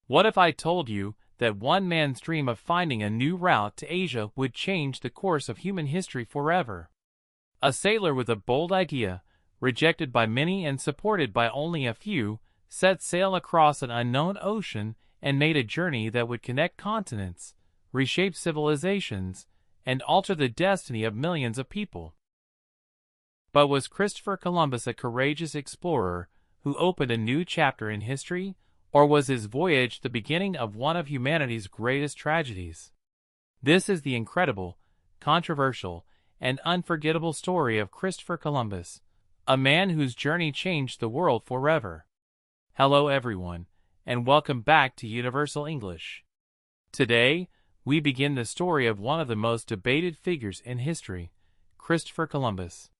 What if I told you that one man's dream of finding a new route to Asia would change the course of human history forever? A sailor with a bold idea, rejected by many and supported by only a few, set sail across an unknown ocean and made a journey that would connect continents, reshape civilizations, and alter the destiny of millions of people. But was Christopher Columbus a courageous explorer who opened a new chapter in history, or was his voyage the beginning of one of humanity's greatest tragedies? This is the incredible, controversial, and unforgettable story of Christopher Columbus, a man whose journey changed the world forever. Hello everyone, and welcome back to Universal English. Today, we begin the story of one of the most debated figures in history, Christopher Columbus.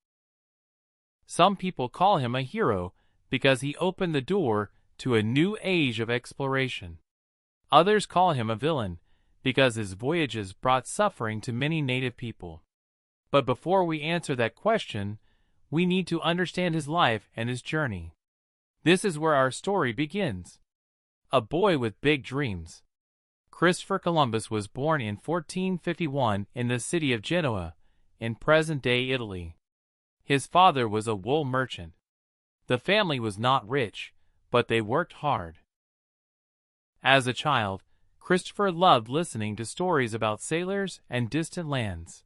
Some people call him a hero because he opened the door to a new age of exploration. Others call him a villain because his voyages brought suffering to many native people. But before we answer that question, we need to understand his life and his journey. This is where our story begins. A boy with big dreams. Christopher Columbus was born in 1451 in the city of Genoa, in present-day Italy. His father was a wool merchant. The family was not rich, but they worked hard. As a child, Christopher loved listening to stories about sailors and distant lands.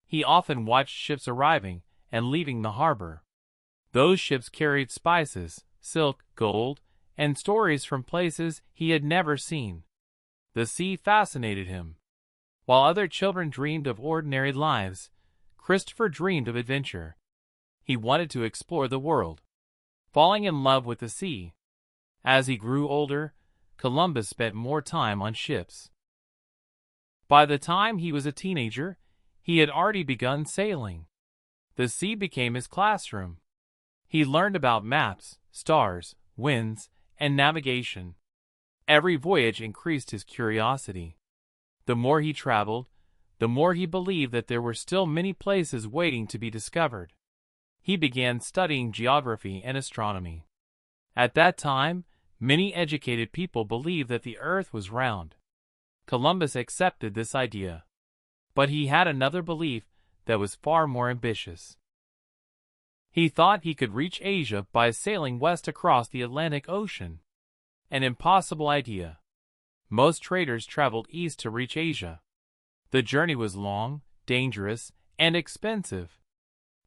He often watched ships arriving and leaving the harbor. Those ships carried spices, silk, gold, and stories from places he had never seen. The sea fascinated him. While other children dreamed of ordinary lives, Christopher dreamed of adventure. He wanted to explore the world, falling in love with the sea. As he grew older, Columbus spent more time on ships. By the time he was a teenager, he had already begun sailing. The sea became his classroom. He learned about maps, stars, winds, and navigation. Every voyage increased his curiosity. The more he traveled, the more he believed that there were still many places waiting to be discovered. He began studying geography and astronomy. At that time, many educated people believed that the earth was round. Columbus accepted this idea. But he had another belief that was far more ambitious. He thought he could reach Asia by sailing west across the Atlantic Ocean. An impossible idea. Most traders traveled east to reach Asia. The journey was long, dangerous, and expensive.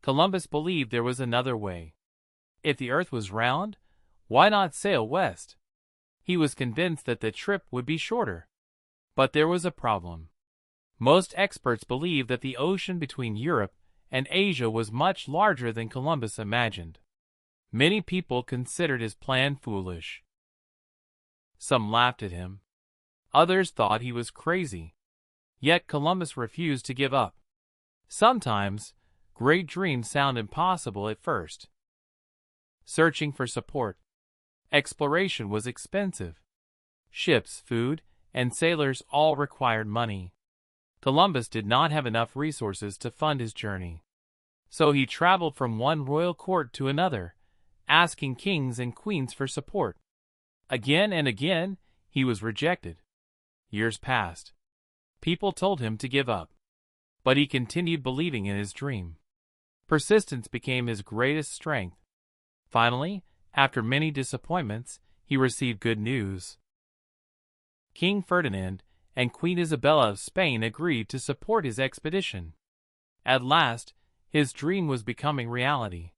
Columbus believed there was another way. If the earth was round, why not sail west? He was convinced that the trip would be shorter. But there was a problem. Most experts believed that the ocean between Europe and Asia was much larger than Columbus imagined. Many people considered his plan foolish. Some laughed at him. Others thought he was crazy. Yet Columbus refused to give up. Sometimes, great dreams sound impossible at first. Searching for support. Exploration was expensive. Ships, food, and sailors all required money. Columbus did not have enough resources to fund his journey. So he traveled from one royal court to another, asking kings and queens for support. Again and again, he was rejected. Years passed. People told him to give up. But he continued believing in his dream. Persistence became his greatest strength. Finally, after many disappointments, he received good news. King Ferdinand and Queen Isabella of Spain agreed to support his expedition. At last, his dream was becoming reality.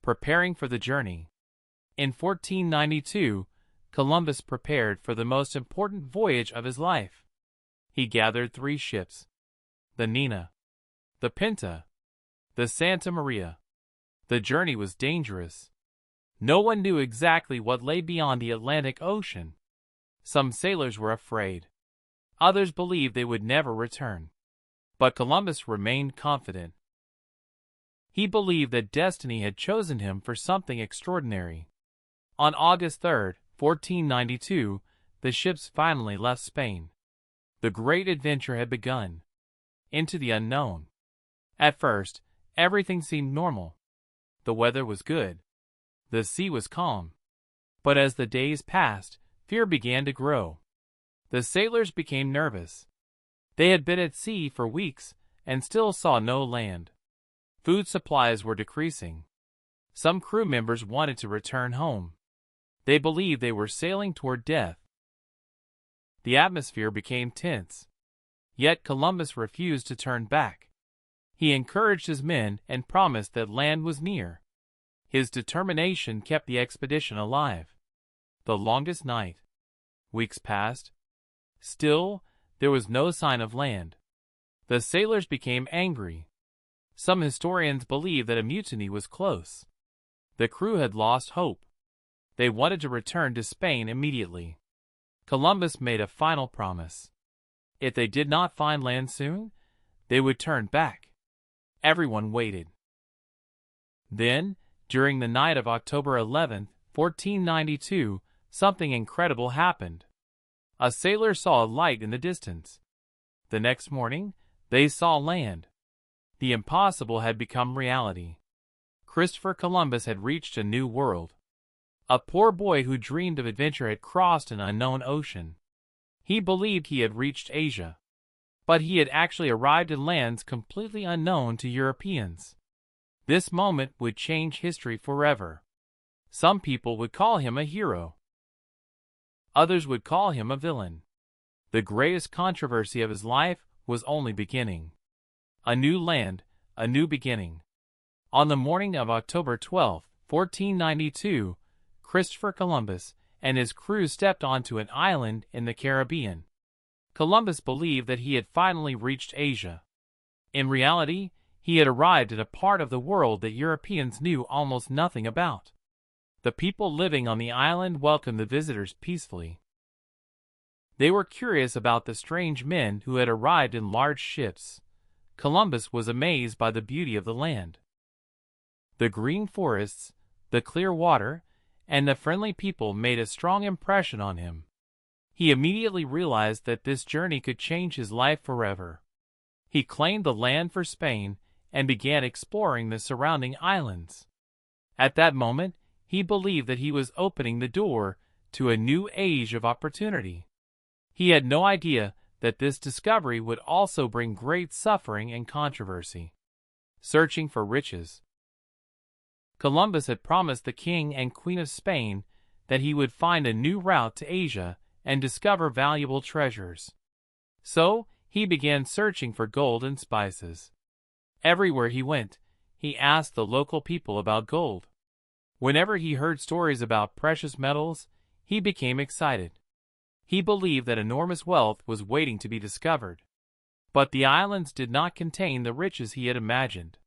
Preparing for the journey. In 1492, Columbus prepared for the most important voyage of his life. He gathered 3 ships: the Nina, the Pinta, the Santa Maria. The journey was dangerous. No one knew exactly what lay beyond the Atlantic Ocean. Some sailors were afraid. Others believed they would never return. But Columbus remained confident. He believed that destiny had chosen him for something extraordinary. On August 3, 1492, the ships finally left Spain. The great adventure had begun. Into the unknown. At first, everything seemed normal. The weather was good. The sea was calm. But as the days passed, fear began to grow. The sailors became nervous. They had been at sea for weeks and still saw no land. Food supplies were decreasing. Some crew members wanted to return home. They believed they were sailing toward death. The atmosphere became tense. Yet Columbus refused to turn back. He encouraged his men and promised that land was near. His determination kept the expedition alive. The longest night. Weeks passed. Still, there was no sign of land. The sailors became angry. Some historians believe that a mutiny was close. The crew had lost hope. They wanted to return to Spain immediately. Columbus made a final promise. If they did not find land soon, they would turn back. Everyone waited. Then, during the night of October 11, 1492, something incredible happened. A sailor saw a light in the distance. The next morning, they saw land. The impossible had become reality. Christopher Columbus had reached a new world. A poor boy who dreamed of adventure had crossed an unknown ocean. He believed he had reached Asia. But he had actually arrived in lands completely unknown to Europeans. This moment would change history forever. Some people would call him a hero. Others would call him a villain. The greatest controversy of his life was only beginning. A new land, a new beginning. On the morning of October 12, 1492, Christopher Columbus and his crew stepped onto an island in the Caribbean. Columbus believed that he had finally reached Asia. In reality, he had arrived at a part of the world that Europeans knew almost nothing about. The people living on the island welcomed the visitors peacefully. They were curious about the strange men who had arrived in large ships. Columbus was amazed by the beauty of the land. The green forests, the clear water, and the friendly people made a strong impression on him. He immediately realized that this journey could change his life forever. He claimed the land for Spain and began exploring the surrounding islands. At that moment, he believed that he was opening the door to a new age of opportunity. He had no idea that this discovery would also bring great suffering and controversy. Searching for riches. Columbus had promised the King and Queen of Spain that he would find a new route to Asia and discover valuable treasures. So, he began searching for gold and spices. Everywhere he went, he asked the local people about gold. Whenever he heard stories about precious metals, he became excited. He believed that enormous wealth was waiting to be discovered. But the islands did not contain the riches he had imagined.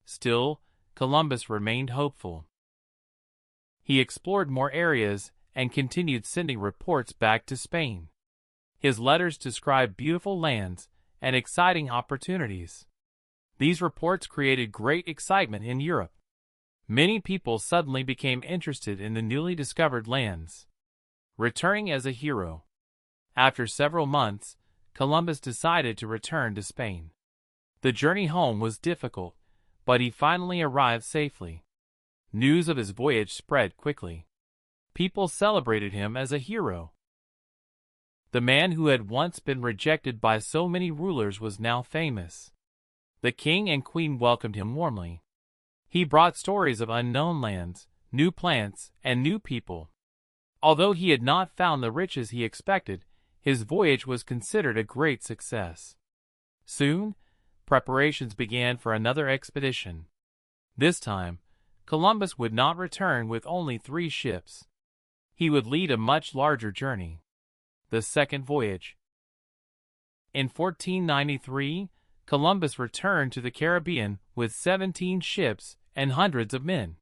Still, Columbus remained hopeful. He explored more areas and continued sending reports back to Spain. His letters described beautiful lands and exciting opportunities. These reports created great excitement in Europe. Many people suddenly became interested in the newly discovered lands. Returning as a hero. After several months, Columbus decided to return to Spain. The journey home was difficult, but he finally arrived safely. News of his voyage spread quickly. People celebrated him as a hero. The man who had once been rejected by so many rulers was now famous. The king and queen welcomed him warmly. He brought stories of unknown lands, new plants, and new people. Although he had not found the riches he expected, his voyage was considered a great success. Soon, preparations began for another expedition. This time, Columbus would not return with only 3 ships. He would lead a much larger journey. The second voyage. In 1493, Columbus returned to the Caribbean with 17 ships and hundreds of men.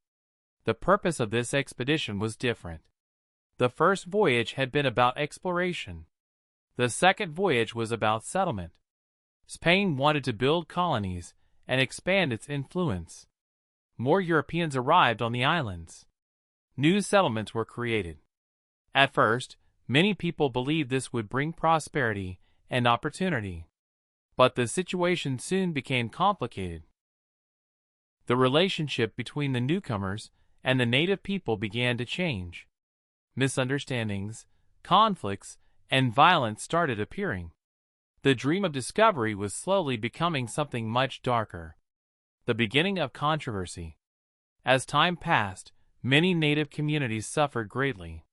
The purpose of this expedition was different. The first voyage had been about exploration. The second voyage was about settlement. Spain wanted to build colonies and expand its influence. More Europeans arrived on the islands. New settlements were created. At first, many people believed this would bring prosperity and opportunity. But the situation soon became complicated. The relationship between the newcomers and the native people began to change. Misunderstandings, conflicts, and violence started appearing. The dream of discovery was slowly becoming something much darker. The beginning of controversy. As time passed, many native communities suffered greatly.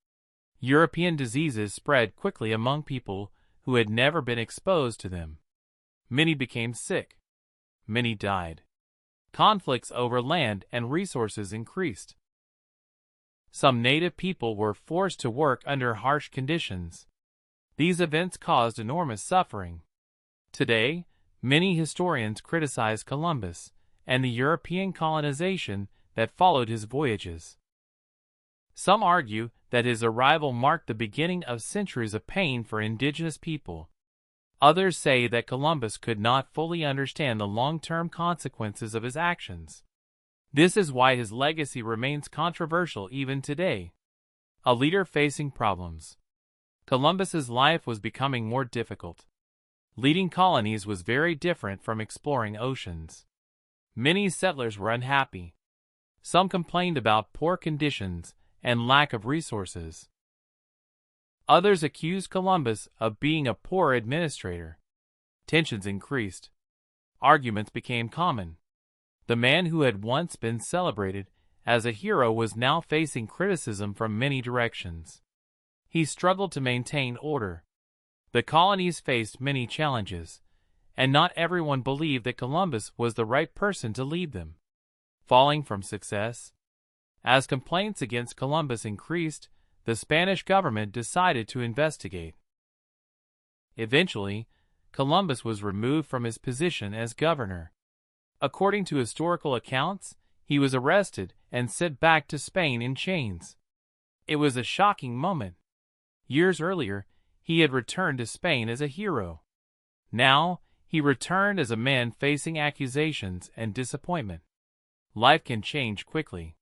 European diseases spread quickly among people who had never been exposed to them. Many became sick. Many died. Conflicts over land and resources increased. Some native people were forced to work under harsh conditions. These events caused enormous suffering. Today, many historians criticize Columbus and the European colonization that followed his voyages. Some argue that his arrival marked the beginning of centuries of pain for indigenous people. Others say that Columbus could not fully understand the long-term consequences of his actions. This is why his legacy remains controversial even today. A leader facing problems. Columbus's life was becoming more difficult. Leading colonies was very different from exploring oceans. Many settlers were unhappy. Some complained about poor conditions and lack of resources. Others accused Columbus of being a poor administrator. Tensions increased. Arguments became common. The man who had once been celebrated as a hero was now facing criticism from many directions. He struggled to maintain order. The colonies faced many challenges, and not everyone believed that Columbus was the right person to lead them. Falling from success. As complaints against Columbus increased, the Spanish government decided to investigate. Eventually, Columbus was removed from his position as governor. According to historical accounts, he was arrested and sent back to Spain in chains. It was a shocking moment. Years earlier, he had returned to Spain as a hero. Now, he returned as a man facing accusations and disappointment. Life can change quickly.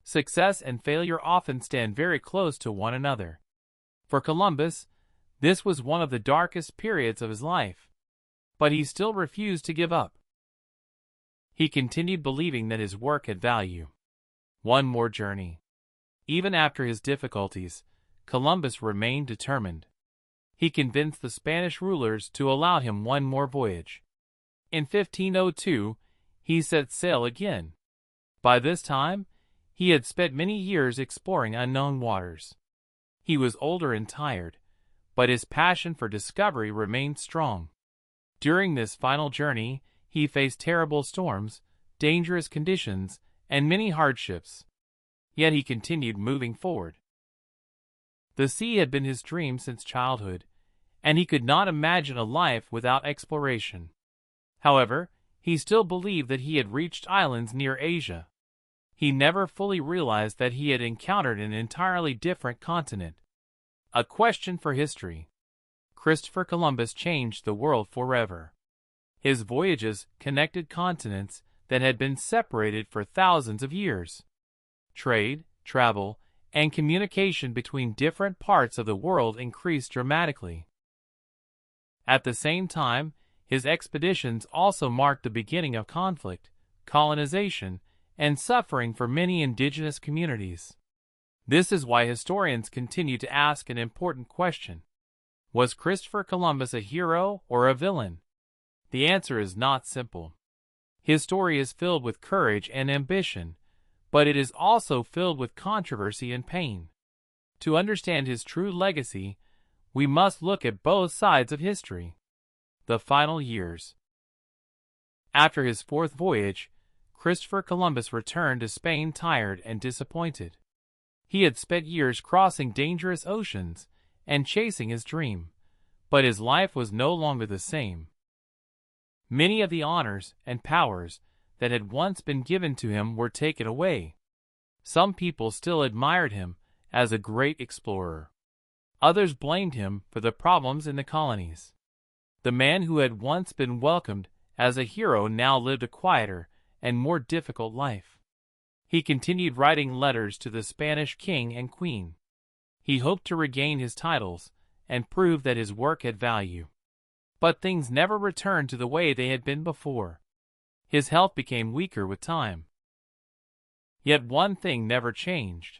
Success and failure often stand very close to one another. For Columbus, this was one of the darkest periods of his life. But he still refused to give up. He continued believing that his work had value. One more journey. Even after his difficulties, Columbus remained determined. He convinced the Spanish rulers to allow him one more voyage. In 1502, he set sail again. By this time, he had spent many years exploring unknown waters. He was older and tired, but his passion for discovery remained strong. During this final journey, he faced terrible storms, dangerous conditions, and many hardships. Yet he continued moving forward. The sea had been his dream since childhood, and he could not imagine a life without exploration. However, he still believed that he had reached islands near Asia. He never fully realized that he had encountered an entirely different continent. A question for history. Christopher Columbus changed the world forever. His voyages connected continents that had been separated for thousands of years. Trade, travel, and communication between different parts of the world increased dramatically. At the same time, his expeditions also marked the beginning of conflict, colonization, and suffering for many indigenous communities. This is why historians continue to ask an important question. Was Christopher Columbus a hero or a villain? The answer is not simple. His story is filled with courage and ambition, but it is also filled with controversy and pain. To understand his true legacy, we must look at both sides of history. The final years. After his fourth voyage, Christopher Columbus returned to Spain tired and disappointed. He had spent years crossing dangerous oceans and chasing his dream, but his life was no longer the same. Many of the honors and powers that had once been given to him were taken away. Some people still admired him as a great explorer. Others blamed him for the problems in the colonies. The man who had once been welcomed as a hero now lived a quieter and more difficult life. He continued writing letters to the Spanish king and queen. He hoped to regain his titles and prove that his work had value. But things never returned to the way they had been before. His health became weaker with time. Yet one thing never changed.